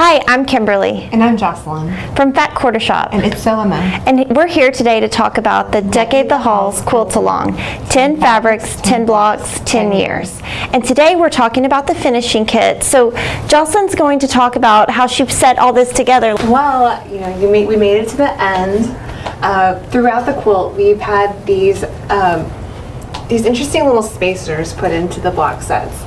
Hi, I'm Kimberly. And I'm Jocelyn. From Fat Quarter Shop. And it's so Emma. And we're here today to talk about the Deck-ade the Halls Quilt Along. 10 fabrics, 10 blocks, 10 years. And today we're talking about the finishing kit. So Jocelyn's going to talk about how she set all this together. Well, you know, we made it to the end. Throughout the quilt, we've had these interesting little spacers put into the block sets.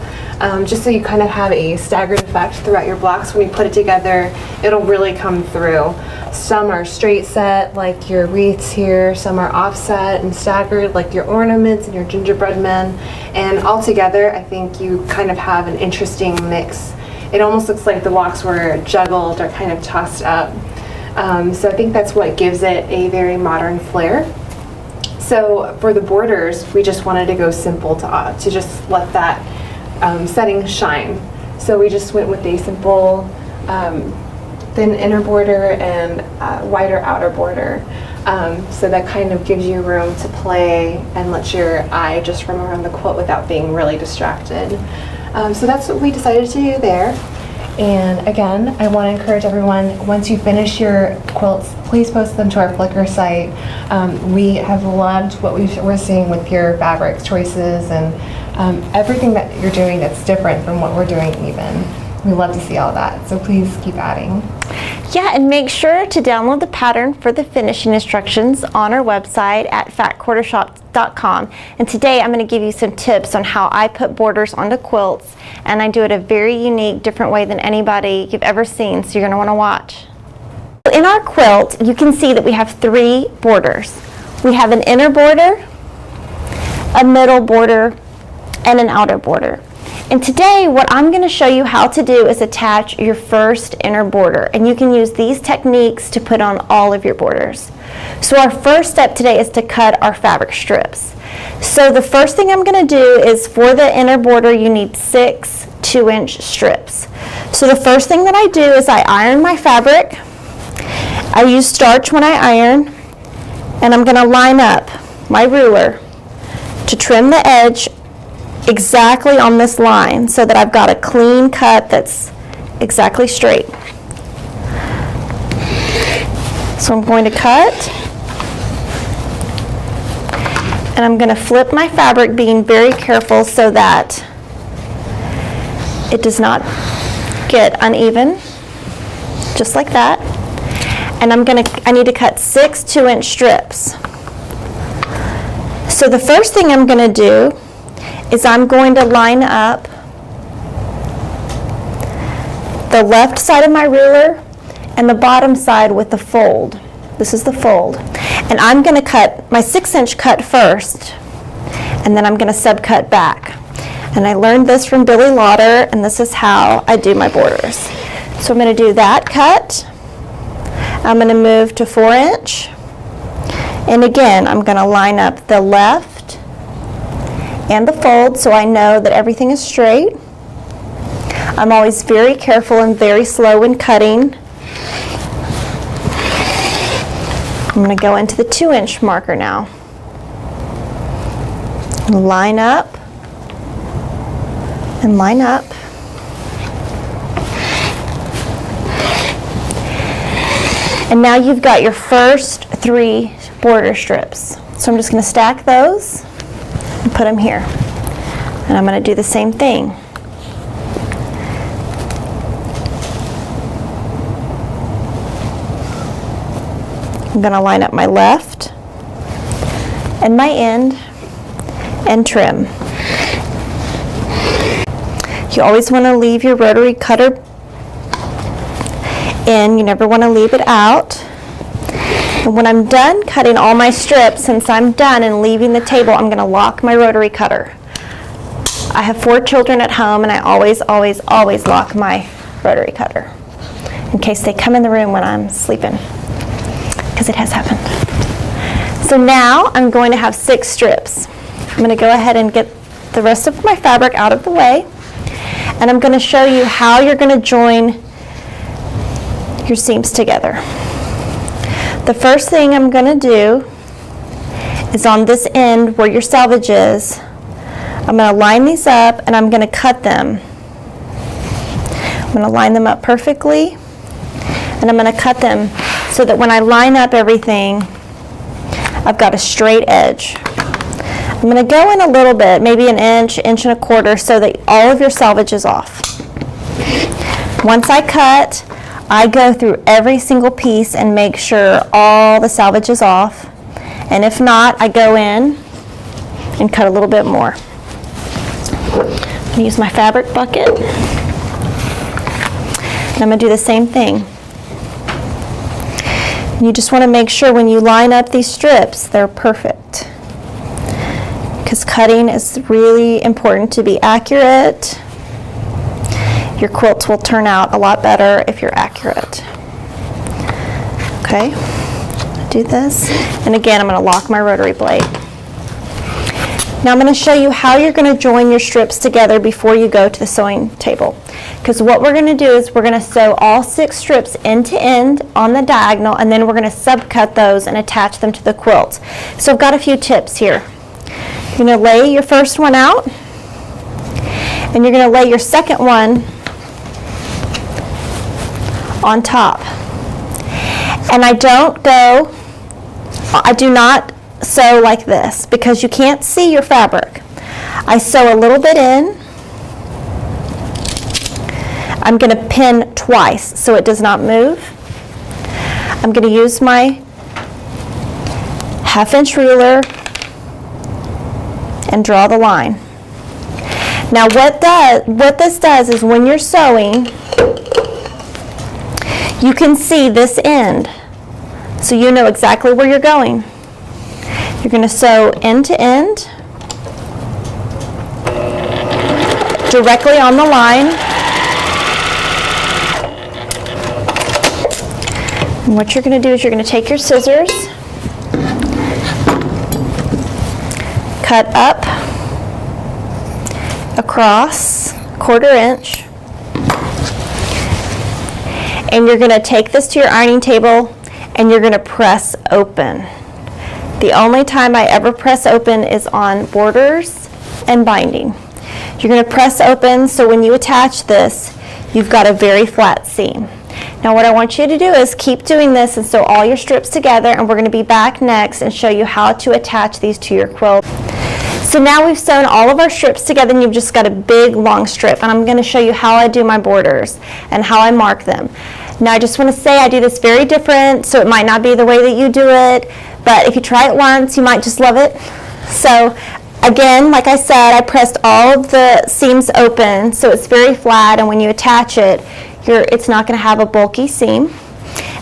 Just so you kind of have a staggered effect throughout your blocks. When you put it together, it'll really come through. Some are straight set, like your wreaths here. Some are offset and staggered, like your ornaments and your gingerbread men. And all together, I think you kind of have an interesting mix. It almost looks like the blocks were juggled or kind of tossed up. So I think that's what gives it a very modern flair. So for the borders, we just wanted to go simple to just let that setting shine. So we just went with a simple thin inner border and wider outer border. So that kind of gives you room to play and lets your eye just roam around the quilt without being really distracted. So that's what we decided to do there. And again, I want to encourage everyone, once you finish your quilts, please post them to our Flickr site. We have loved what we're seeing with your fabric choices and everything that you're doing that's different from what we're doing even. We love to see all that, so please keep adding. Yeah, and make sure to download the pattern for the finishing instructions on our website at fatquartershop.com. And today I'm going to give you some tips on how I put borders onto quilts, and I do it a very unique, different way than anybody you've ever seen, so you're going to want to watch. In our quilt, you can see that we have 3 borders. We have an inner border, a middle border, and an outer border. And today what I'm going to show you how to do is attach your first inner border, and you can use these techniques to put on all of your borders. So our first step today is to cut our fabric strips. So the first thing I'm going to do is, for the inner border, you need 6 2-inch strips. So the first thing that I do is I iron my fabric. I use starch when I iron, and I'm going to line up my ruler to trim the edge exactly on this line so that I've got a clean cut that's exactly straight. So I'm going to cut, and I'm going to flip my fabric, being very careful so that it does not get uneven, just like that. And I need to cut 6 2-inch strips. So the first thing I'm going to do is I'm going to line up the left side of my ruler and the bottom side with the fold. This is the fold. And I'm going to cut my 6-inch cut first, and then I'm going to subcut back. And I learned this from Billy Lauder, and this is how I do my borders. So I'm going to do that cut. I'm going to move to 4-inch. And again, I'm going to line up the left and the fold so I know that everything is straight. I'm always very careful and very slow when cutting. I'm going to go into the 2-inch marker now. Line up and line up. And now you've got your first 3 border strips. So I'm just going to stack those and put them here. And I'm going to do the same thing. I'm going to line up my left and my end and trim. You always want to leave your rotary cutter in. You never want to leave it out. And when I'm done cutting all my strips, since I'm done and leaving the table, I'm going to lock my rotary cutter. I have 4 children at home, and I always lock my rotary cutter in case they come in the room when I'm sleeping, because it has happened. So now I'm going to have 6 strips. I'm going to go ahead and get the rest of my fabric out of the way, and I'm going to show you how you're going to join your seams together. The first thing I'm going to do is on this end where your selvage is, I'm going to line these up and I'm going to cut them. I'm going to line them up perfectly. and I'm going to cut them so that when I line up everything, I've got a straight edge. I'm going to go in a little bit, maybe an inch, inch and a quarter, so that all of your salvage is off. Once I cut, I go through every single piece and make sure all the salvage is off. And if not, I go in and cut a little bit more. I'm going to use my fabric bucket. And I'm going to do the same thing. You just want to make sure when you line up these strips, they're perfect. Because cutting is really important to be accurate. Your quilts will turn out a lot better if you're accurate. Okay, do this. And again, I'm going to lock my rotary blade. Now I'm going to show you how you're going to join your strips together before you go to the sewing table. Because what we're going to do is we're going to sew all 6 strips end to end on the diagonal, and then we're going to subcut those and attach them to the quilt. So I've got a few tips here. You're going to lay your first one out, and you're going to lay your second one on top. And I do not sew like this because you can't see your fabric. I sew a little bit in. I'm going to pin twice so it does not move. I'm going to use my 1/2-inch ruler and draw the line. Now what this does is when you're sewing, you can see this end, so you know exactly where you're going. You're going to sew end to end, directly on the line. And what you're going to do is you're going to take your scissors, cut up, across, 1/4 inch, and you're going to take this to your ironing table and you're going to press open. The only time I ever press open is on borders and binding. You're going to press open so when you attach this, you've got a very flat seam. Now what I want you to do is keep doing this and sew all your strips together, and we're going to be back next and show you how to attach these to your quilt. So now we've sewn all of our strips together and you've just got a big long strip, and I'm going to show you how I do my borders and how I mark them. Now I just want to say I do this very different, so it might not be the way that you do it, but if you try it once you might just love it. So again, like I said, I pressed all of the seams open so it's very flat, and when you attach it, it's not going to have a bulky seam.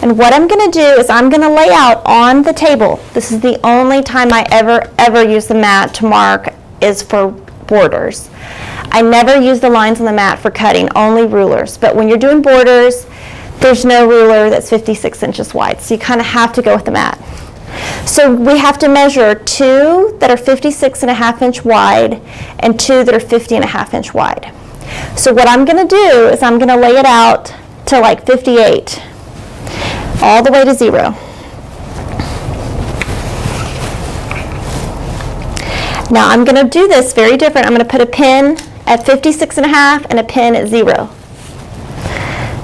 And what I'm going to do is I'm going to lay out on the table. This is the only time I ever use the mat to mark is for borders. I never use the lines on the mat for cutting, only rulers. But when you're doing borders, there's no ruler that's 56 inches wide, so you kind of have to go with the mat. So we have to measure 2 that are 56.5 inch wide and 2 that are 50.5 inch wide. So what I'm going to do is I'm going to lay it out to like 58, all the way to 0. Now I'm going to do this very different. I'm going to put a pin at 56.5 and a pin at 0.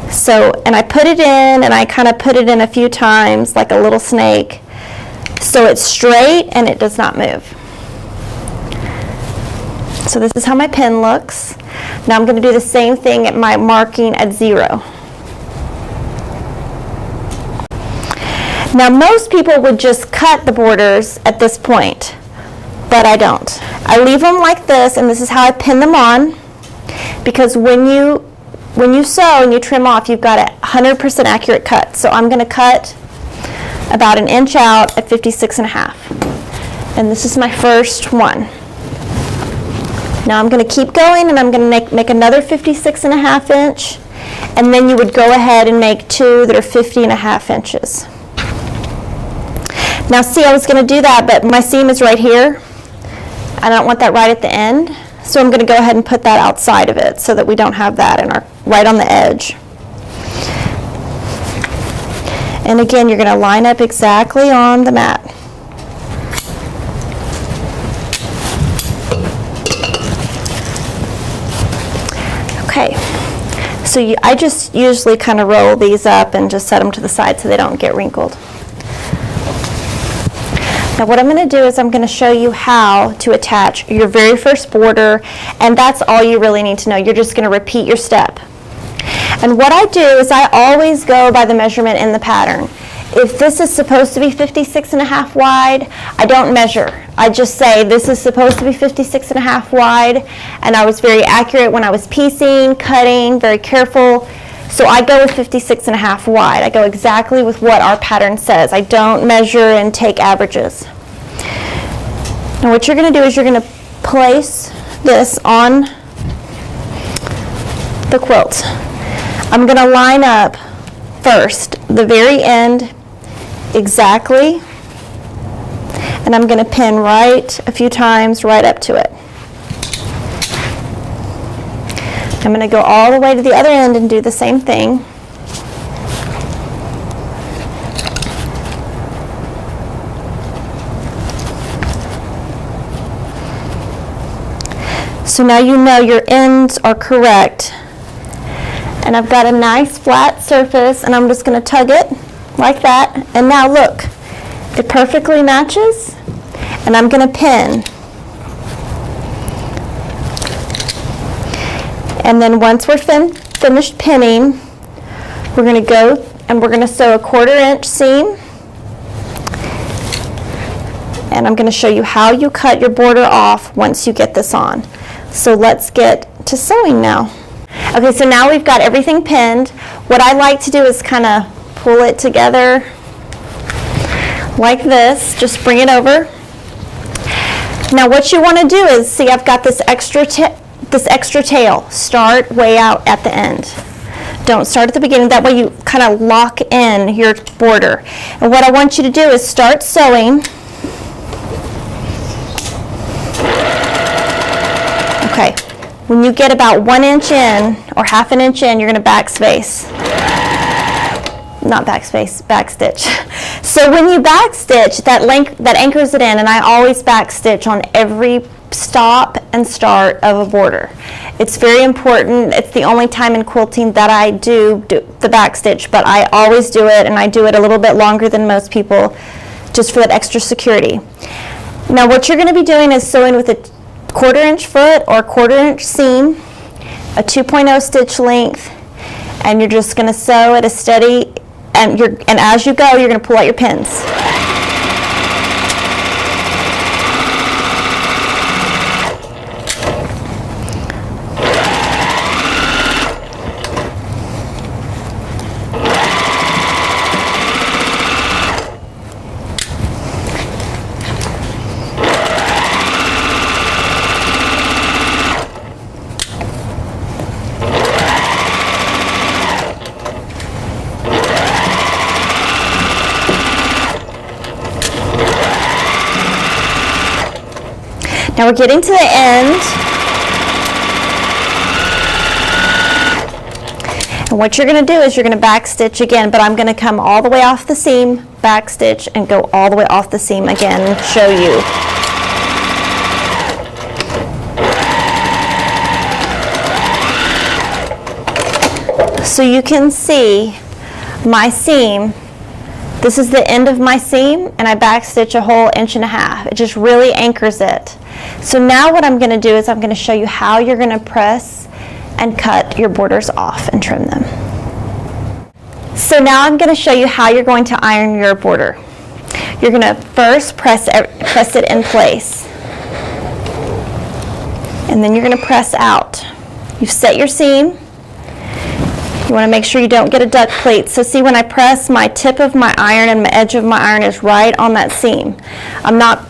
So, and I put it in, and I kind of put it in a few times like a little snake, so it's straight and it does not move. So this is how my pin looks. Now I'm going to do the same thing at my marking at 0. Now most people would just cut the borders at this point, but I don't. I leave them like this, and this is how I pin them on, because when you sew and you trim off, you've got a 100% accurate cut. So I'm going to cut about an inch out at 56.5. And this is my first one. Now I'm going to keep going, and I'm going to make another 56.5 inch, and then you would go ahead and make 2 that are 50.5 inches. Now see, I was going to do that, but my seam is right here. I don't want that right at the end, so I'm going to go ahead and put that outside of it so that we don't have that in right on the edge. And again, you're going to line up exactly on the mat. Okay, So I just usually kind of roll these up and just set them to the side so they don't get wrinkled. Now what I'm going to do is I'm going to show you how to attach your very first border, and that's all you really need to know. You're just going to repeat your step. And what I do is I always go by the measurement in the pattern. If this is supposed to be 56.5 wide, I don't measure. I just say this is supposed to be 56.5 wide, and I was very accurate when I was piecing, cutting, very careful. So I go with 56.5 wide. I go exactly with what our pattern says. I don't measure and take averages. Now what you're going to do is you're going to place this on the quilt. I'm going to line up first the very end exactly, and I'm going to pin right a few times right up to it. I'm going to go all the way to the other end and do the same thing. So now you know your ends are correct. And I've got a nice flat surface, and I'm just going to tug it like that. And now look, it perfectly matches, and I'm going to pin. And then once we're finished pinning, we're going to go and we're going to sew a 1/4 inch seam. And I'm going to show you how you cut your border off once you get this on. So let's get to sewing now. Okay, so now we've got everything pinned. What I like to do is kind of pull it together like this. Just bring it over. Now what you want to do is, see, I've got this extra tail. Start way out at the end. Don't start at the beginning. That way you kind of lock in your border. And what I want you to do is start sewing. Okay. When you get about 1 inch in or 1/2 inch in, you're going to backspace. Not backspace, backstitch. So when you backstitch, that anchors it in, and I always backstitch on every stop and start of a border. It's very important. It's the only time in quilting that I do the backstitch, but I always do it, and I do it a little bit longer than most people just for that extra security. Now what you're going to be doing is sewing with a 1/4 inch foot or 1/4 inch seam, a 2.0 stitch length, and you're just going to sew at a steady, and as you go, you're going to pull out your pins. Now we're getting to the end. And what you're going to do is you're going to backstitch again, but I'm going to come all the way off the seam, backstitch, and go all the way off the seam again and show you. So you can see my seam. This is the end of my seam, and I backstitch a whole 1.5 inches. It just really anchors it. So now what I'm going to do is I'm going to show you how you're going to press and cut your borders off and trim them. So now I'm going to show you how you're going to iron your border. You're going to first press it in place, and then you're going to press out. You've set your seam. You want to make sure you don't get a duck plate. So see, when I press, my tip of my iron and my edge of my iron is right on that seam. I'm not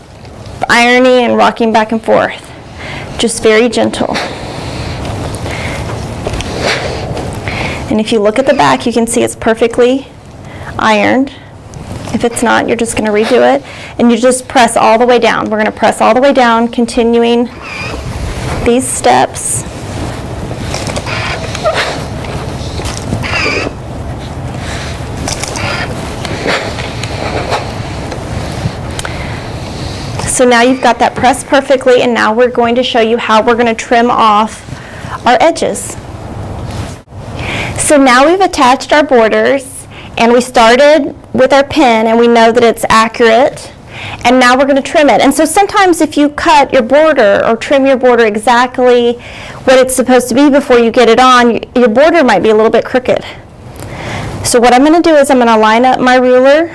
ironing and rocking back and forth. Just very gentle. And if you look at the back, you can see it's perfectly ironed. If it's not, you're just going to redo it. And you just press all the way down. We're going to press all the way down, continuing these steps. So now you've got that pressed perfectly, and now we're going to show you how we're going to trim off our edges. So now we've attached our borders, and we started with our pin, and we know that it's accurate. And now we're going to trim it. And so sometimes if you cut your border or trim your border exactly what it's supposed to be before you get it on, your border might be a little bit crooked. So what I'm going to do is I'm going to line up my ruler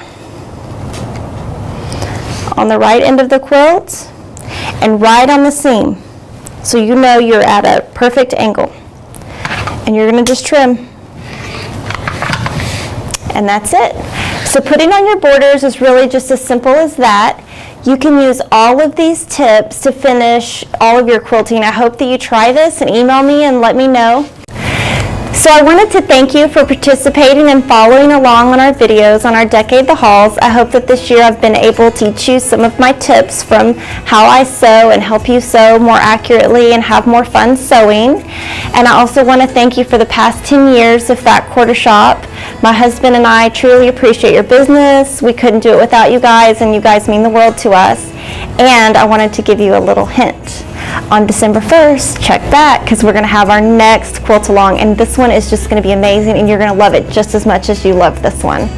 on the right end of the quilt and right on the seam, so you know you're at a perfect angle. And you're going to just trim. And that's it. So putting on your borders is really just as simple as that. You can use all of these tips to finish all of your quilting. I hope that you try this and email me and let me know. So I wanted to thank you for participating and following along on our videos on our Deck-ade the Halls. I hope that this year I've been able to teach you some of my tips from how I sew and help you sew more accurately and have more fun sewing. And I also want to thank you for the past 10 years of Fat Quarter Shop. My husband and I truly appreciate your business. We couldn't do it without you guys, and you guys mean the world to us. And I wanted to give you a little hint. On December 1st, check back, because we're going to have our next quilt along, and this one is just going to be amazing, and you're going to love it just as much as you love this one.